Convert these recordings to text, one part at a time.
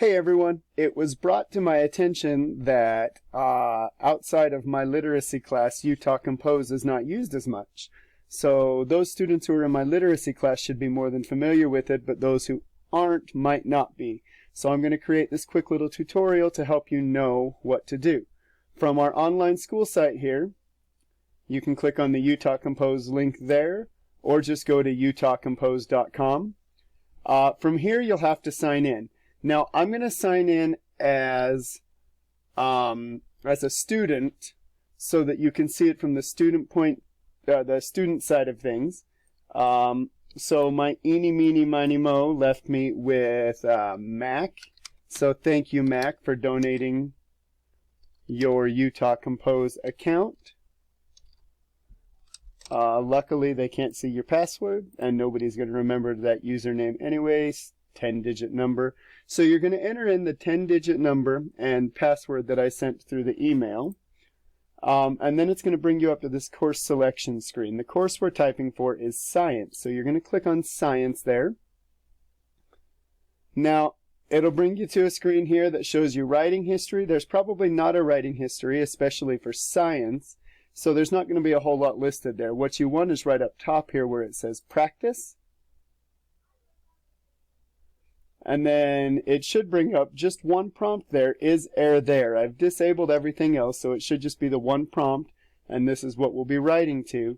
Hey everyone, it was brought to my attention that outside of my literacy class, Utah Compose is not used as much. So those students who are in my literacy class should be more than familiar with it, but those who aren't might not be. So I'm going to create this quick little tutorial to help you know what to do. From our online school site here, you can click on the Utah Compose link there, or just go to utahcompose.com. From here, you'll have to sign in. Now, I'm going to sign in as a student so that you can see it from the the student side of things. So my eeny, meeny, miny, mo left me with Mac. So thank you, Mac, for donating your Utah Compose account. Luckily, they can't see your password, and nobody's going to remember that username anyways. 10-digit number. So you're going to enter in the 10-digit number and password that I sent through the email. And then it's going to bring you up to this course selection screen. The course we're typing for is science. So you're going to click on science there. Now, it'll bring you to a screen here that shows you writing history. There's probably not a writing history, especially for science. So there's not going to be a whole lot listed there. What you want is right up top here where it says practice. And then it should bring up just one prompt there, is error there. I've disabled everything else, so it should just be the one prompt, and this is what we'll be writing to.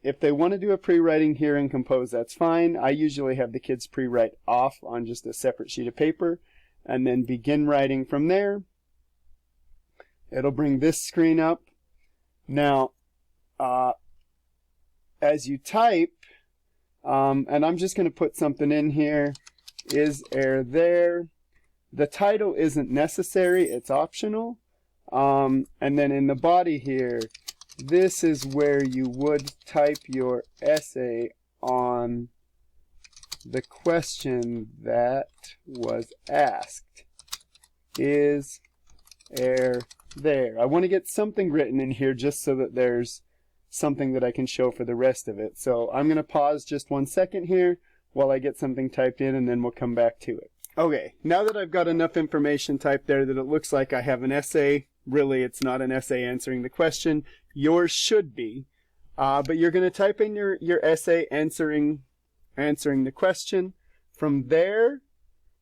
If they want to do a pre-writing here in Compose, that's fine. I usually have the kids pre-write off on just a separate sheet of paper, and then begin writing from there. It'll bring this screen up. Now, as you type, and I'm just going to put something in here, is error there. The title isn't necessary, it's optional. And then in the body here, this is where you would type your essay on the question that was asked. Is error there. I want to get something written in here just so that there's something that I can show for the rest of it. So I'm going to pause just 1 second here while I get something typed in, and then we'll come back to it. Okay, now that I've got enough information typed there that it looks like I have an essay, really it's not an essay answering the question. Yours should be, but you're going to type in your essay answering the question. From there,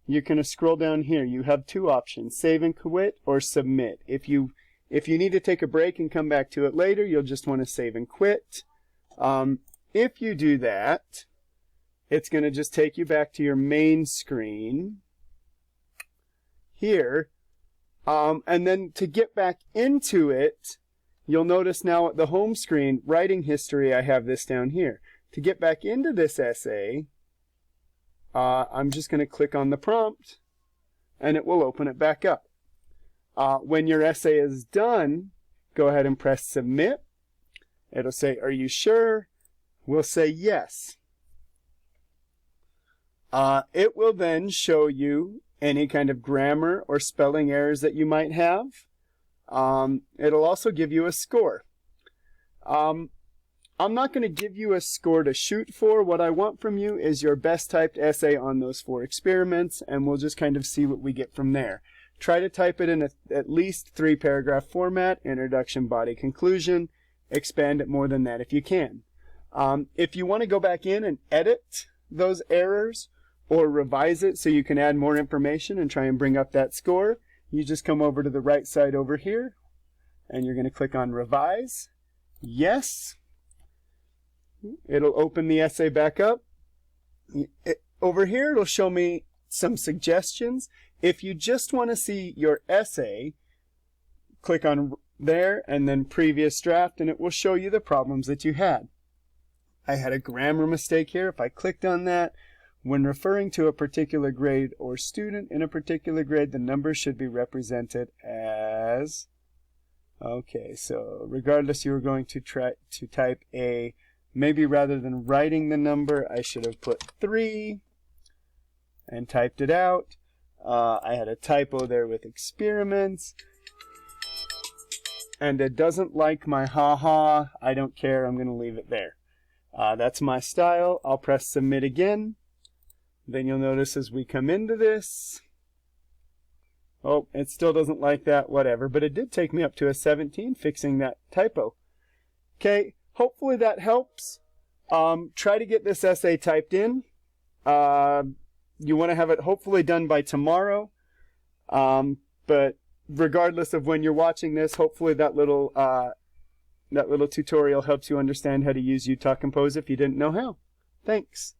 you're going to scroll down here. You have two options, save and quit or submit. If you need to take a break and come back to it later, you'll just want to save and quit. If you do that, it's going to just take you back to your main screen here. And then to get back into it, you'll notice now at the home screen, writing history, I have this down here. To get back into this essay, I'm just going to click on the prompt, and it will open it back up. When your essay is done, go ahead and press submit. It'll say, are you sure? We'll say yes. It will then show you any kind of grammar or spelling errors that you might have. It'll also give you a score. I'm not going to give you a score to shoot for. What I want from you is your best typed essay on those 4 experiments, and we'll just kind of see what we get from there. Try to type it in at least 3-paragraph format, introduction, body, conclusion. Expand it more than that if you can. If you want to go back in and edit those errors, or revise it so you can add more information and try and bring up that score, you just come over to the right side over here, and you're going to click on Revise. Yes. It'll open the essay back up. Over here, it'll show me some suggestions. If you just want to see your essay, click on there and then Previous Draft, and it will show you the problems that you had. I had a grammar mistake here. If I clicked on that, when referring to a particular grade or student in a particular grade, the number should be represented as, okay, so regardless, you were going to try to type a, maybe rather than writing the number, I should have put 3 and typed it out. I had a typo there with experiments, and it doesn't like my haha. I don't care. I'm going to leave it there. That's my style. I'll press submit again. Then you'll notice as we come into this, Oh, it still doesn't like that, whatever. But it did take me up to a 17 fixing that typo. Okay, hopefully that helps. Try to get this essay typed in. You want to have it hopefully done by tomorrow. But regardless of when you're watching this, hopefully that little tutorial helps you understand how to use Utah Compose if you didn't know how. Thanks.